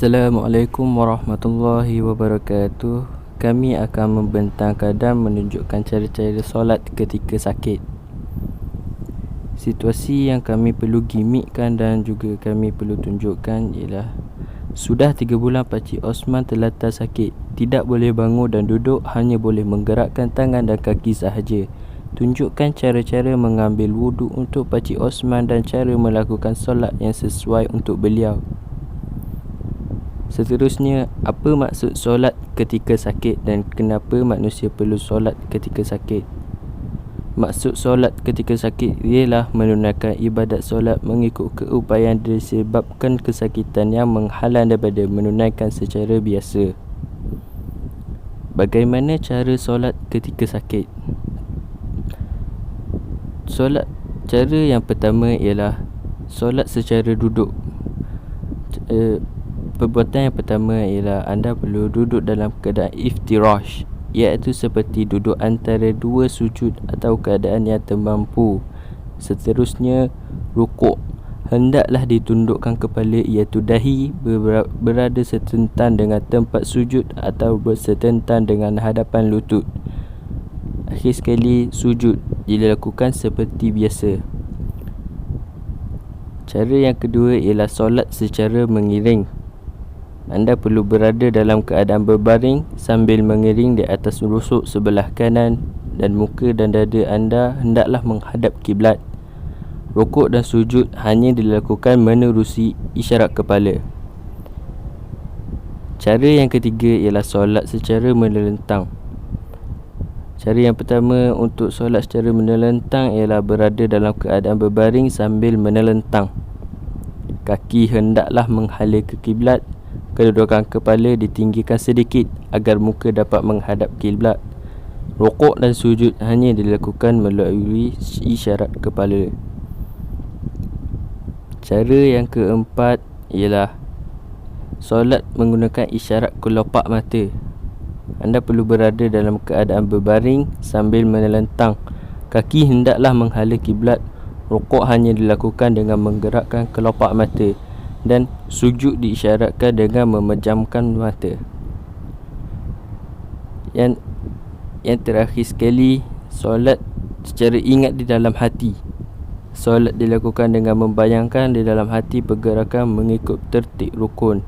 Assalamualaikum warahmatullahi wabarakatuh. Kami akan membentangkan dan menunjukkan cara-cara solat ketika sakit. Situasi yang kami perlu gimikkan dan juga kami perlu tunjukkan ialah sudah 3 bulan Pakcik Osman terlantar sakit. Tidak boleh bangun dan duduk, hanya boleh menggerakkan tangan dan kaki sahaja. Tunjukkan cara-cara mengambil wuduk untuk Pakcik Osman dan cara melakukan solat yang sesuai untuk beliau. Seterusnya, apa maksud solat ketika sakit dan kenapa manusia perlu solat ketika sakit? Maksud solat ketika sakit ialah menunaikan ibadat solat mengikut keupayaan disebabkan kesakitan yang menghalang daripada menunaikan secara biasa. Bagaimana cara solat ketika sakit? Solat, cara yang pertama ialah solat secara duduk. Perbuatan yang pertama ialah anda perlu duduk dalam keadaan iftirash, iaitu seperti duduk antara dua sujud atau keadaan yang termampu. Seterusnya, rukuk. Hendaklah ditundukkan kepala, iaitu dahi berada setentang dengan tempat sujud atau bersetentang dengan hadapan lutut. Akhir sekali, sujud dilakukan seperti biasa. Cara yang kedua ialah solat secara mengiring. Anda perlu berada dalam keadaan berbaring sambil mengiring di atas rusuk sebelah kanan dan muka dan dada anda hendaklah menghadap kiblat. Rukuk dan sujud hanya dilakukan menerusi isyarat kepala. Cara yang ketiga ialah solat secara menelentang. Cara yang pertama untuk solat secara menelentang ialah berada dalam keadaan berbaring sambil menelentang. Kaki hendaklah menghala ke kiblat. Kedudukan kepala ditinggikan sedikit agar muka dapat menghadap kiblat. Rukuk dan sujud hanya dilakukan melalui isyarat kepala. Cara yang keempat ialah solat menggunakan isyarat kelopak mata. Anda perlu berada dalam keadaan berbaring sambil menelentang. Kaki hendaklah menghala kiblat. Rukuk hanya dilakukan dengan menggerakkan kelopak mata dan sujud diisyaratkan dengan memejamkan mata. Yang terakhir sekali, solat secara ingat di dalam hati. Solat dilakukan dengan membayangkan di dalam hati pergerakan mengikut tertib rukun,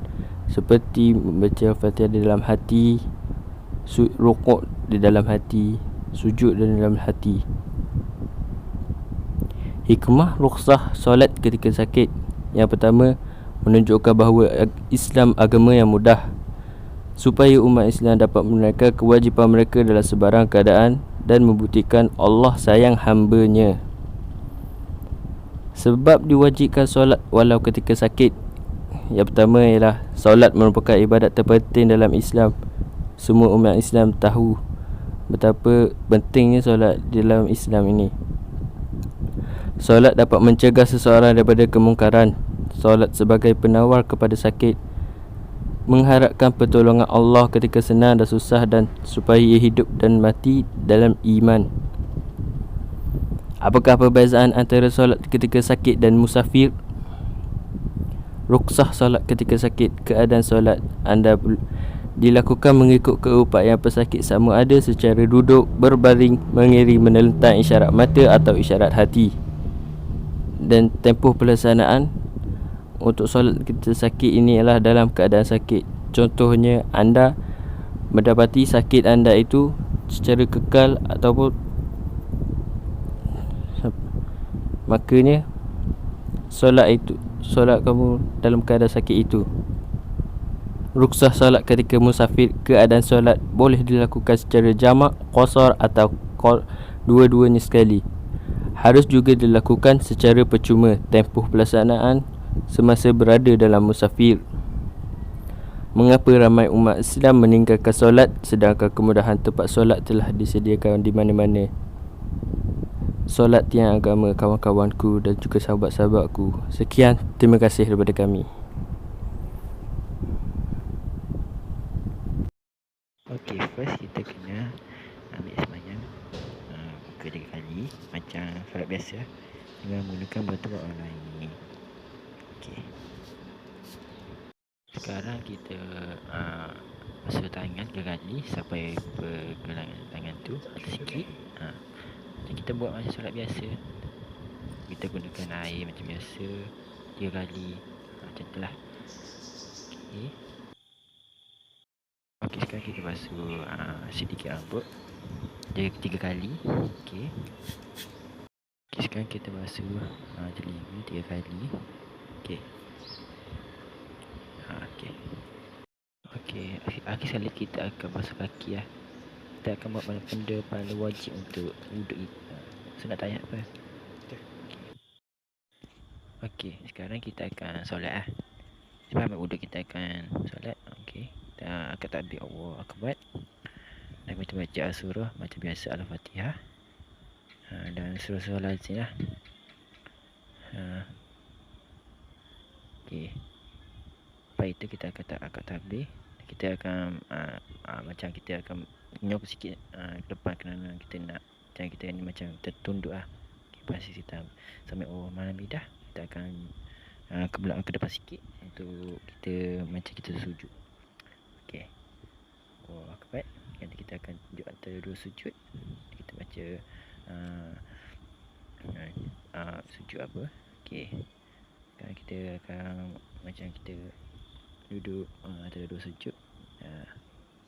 seperti membaca Fatihah di dalam hati, rukuk di dalam hati, sujud di dalam hati. Hikmah rukhsah solat ketika sakit. Yang pertama, menunjukkan bahawa Islam agama yang mudah, supaya umat Islam dapat menunaikan kewajipan mereka dalam sebarang keadaan dan membuktikan Allah sayang hamba-Nya. Sebab diwajibkan solat walau ketika sakit. Yang pertama ialah solat merupakan ibadat terpenting dalam Islam. Semua umat Islam tahu betapa pentingnya solat dalam Islam ini. Solat dapat mencegah seseorang daripada kemungkaran. Solat sebagai penawar kepada sakit, mengharapkan pertolongan Allah ketika senang dan susah, dan supaya ia hidup dan mati dalam iman. Apakah perbezaan antara solat ketika sakit dan musafir? Rukhsah solat ketika sakit. Keadaan solat anda dilakukan mengikut keupayaan pesakit, sama ada secara duduk, berbaring, mengiring, menelentang isyarat mata atau isyarat hati. Dan tempoh pelaksanaan untuk solat ketika sakit ini ialah dalam keadaan sakit. Contohnya, anda mendapati sakit anda itu secara kekal ataupun makanya solat kamu dalam keadaan sakit itu. Rukhsah solat ketika musafir. Keadaan solat boleh dilakukan secara jamak, qasar atau dua-duanya sekali. Harus juga dilakukan secara percuma. Tempoh pelaksanaan semasa berada dalam musafir. Mengapa ramai umat Islam meninggalkan solat sedangkan kemudahan tempat solat telah disediakan di mana-mana? Solat tiang agama kawan-kawanku dan juga sahabat-sahabatku. Sekian, terima kasih daripada kami. Okey, first kita kena ambil sembahyang 3 kali macam solat biasa dengan menggunakan batu online. Okey. Sekarang kita basuh tangan 3 kali sampai pergelangan tangan tu ada sikit. Macam kita buat macam solat biasa. Kita gunakan air macam biasa 3 kali. Macam tu lah. Okey. Okey, sekarang kita basuh sedikit rambut. 3 kali. Okey. Okey, sekarang kita basuh telinga 3 kali. Okey. Okey. Okey, akhir sekali kita akan basuh kaki lah. Kita akan buat benda paling wajib untuk wuduk kita. So nak tanya apa? Okey, sekarang kita akan solat lah. Sebab wuduk kita akan solat. Okey, kita akan takbir Allah Akbar. Dan kita baca surah macam biasa Al-Fatihah. Dan surah-surah lazim lah. Okey. Lepas itu kita akan takbir. Kita akan macam kita akan nyok sikit ke depan kerana kita nak macam kita ni macam tertunduk lah. Okay, lepas kita sampai malam bidah, kita akan ke belakang ke depan sikit untuk kita macam kita sujud. Okey. Akbar. Nanti kita akan tunjuk antara dua sujud. Kita baca sujud apa. Okey. Sekarang kita akan macam kita duduk antara dua sujud.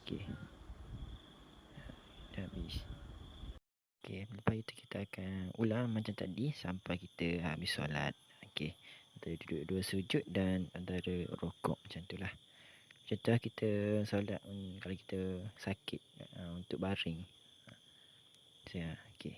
Okey. Dah habis. Okey, lepas itu kita akan ulang macam tadi sampai kita habis solat. Okey. Antara duduk dua sujud dan antara rokok macam itulah. Contoh kita solat kalau kita sakit untuk baring. Okey.